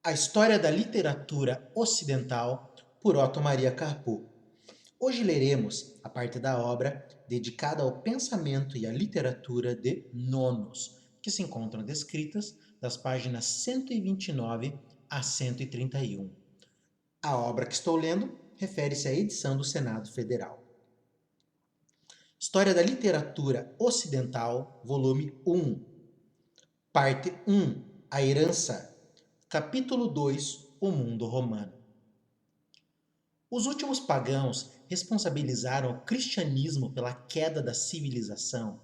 A História da Literatura Ocidental, por Otto Maria Carpo. Hoje leremos a parte da obra dedicada ao pensamento e à literatura de Nonos, que se encontram descritas das páginas 129 a 131. A obra que estou lendo refere-se à edição do Senado Federal. História da Literatura Ocidental, volume 1, parte 1, a herança, capítulo 2, o mundo romano. Os últimos pagãos responsabilizaram o cristianismo pela queda da civilização,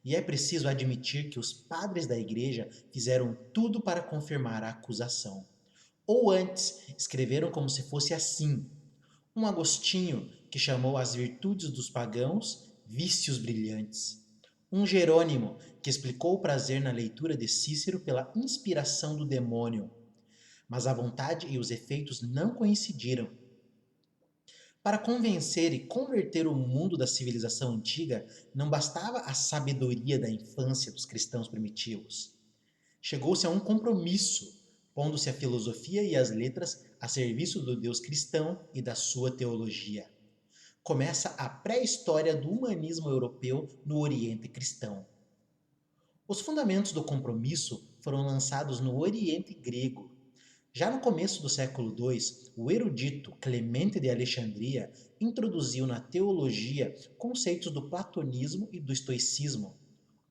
e é preciso admitir que os padres da igreja fizeram tudo para confirmar a acusação. Ou antes, escreveram como se fosse assim. Um Agostinho, que chamou as virtudes dos pagãos vícios brilhantes. Um Jerônimo, que explicou o prazer na leitura de Cícero pela inspiração do demônio. Mas a vontade e os efeitos não coincidiram. Para convencer e converter o mundo da civilização antiga, não bastava a sabedoria da infância dos cristãos primitivos. Chegou-se a um compromisso, pondo-se a filosofia e as letras a serviço do Deus cristão e da sua teologia. Começa a pré-história do humanismo europeu no Oriente cristão. Os fundamentos do compromisso foram lançados no Oriente grego. Já no começo do século II, o erudito Clemente de Alexandria introduziu na teologia conceitos do platonismo e do estoicismo.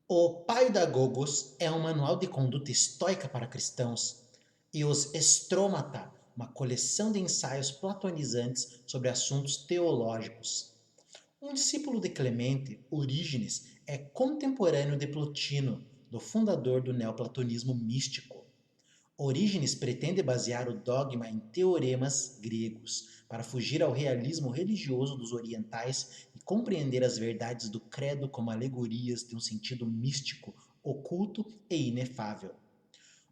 O Paidagogos é um manual de conduta estoica para cristãos, e os Stromata, uma coleção de ensaios platonizantes sobre assuntos teológicos. Um discípulo de Clemente, Orígenes, é contemporâneo de Plotino, do fundador do neoplatonismo místico. Orígenes pretende basear o dogma em teoremas gregos, para fugir ao realismo religioso dos orientais e compreender as verdades do credo como alegorias de um sentido místico, oculto e inefável.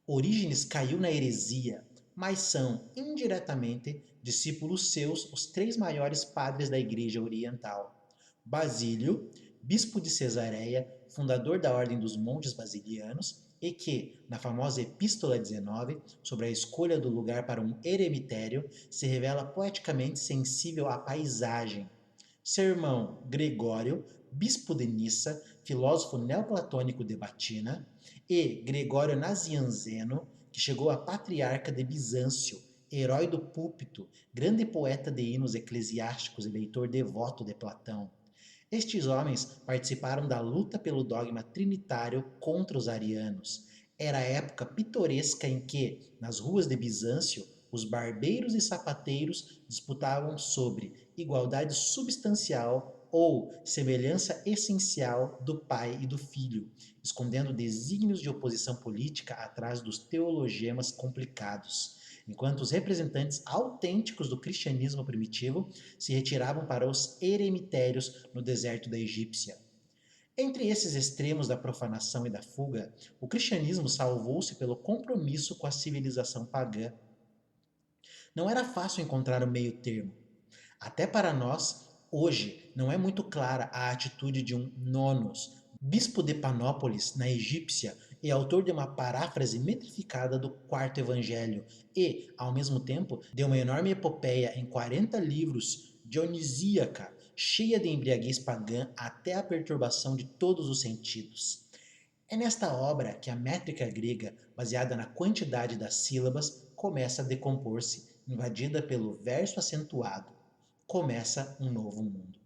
Orígenes caiu na heresia, mas são, indiretamente, discípulos seus os três maiores padres da Igreja Oriental: Basílio, bispo de Cesareia, fundador da Ordem dos Monges Basilianos, e que, na famosa Epístola 19, sobre a escolha do lugar para um eremitério, se revela poeticamente sensível à paisagem. Seu irmão Gregório, bispo de Nissa, filósofo neoplatônico de Batina, e Gregório Nazianzeno, que chegou a patriarca de Bizâncio, herói do púlpito, grande poeta de hinos eclesiásticos e leitor devoto de Platão. Estes homens participaram da luta pelo dogma trinitário contra os arianos. Era a época pitoresca em que, nas ruas de Bizâncio, os barbeiros e sapateiros disputavam sobre igualdade substancial ou semelhança essencial do pai e do filho, escondendo desígnios de oposição política atrás dos teologemas complicados, enquanto os representantes autênticos do cristianismo primitivo se retiravam para os eremitérios no deserto da Egípcia. Entre esses extremos da profanação e da fuga, o cristianismo salvou-se pelo compromisso com a civilização pagã. Não era fácil encontrar o meio termo. Até para nós, hoje, não é muito clara a atitude de um Nonos, bispo de Panópolis, na Egípcia, e autor de uma paráfrase metrificada do quarto evangelho, e, ao mesmo tempo, de uma enorme epopeia em 40 livros, dionisíaca, cheia de embriaguez pagã até a perturbação de todos os sentidos. É nesta obra que a métrica grega, baseada na quantidade das sílabas, começa a decompor-se, invadida pelo verso acentuado. Começa um novo mundo.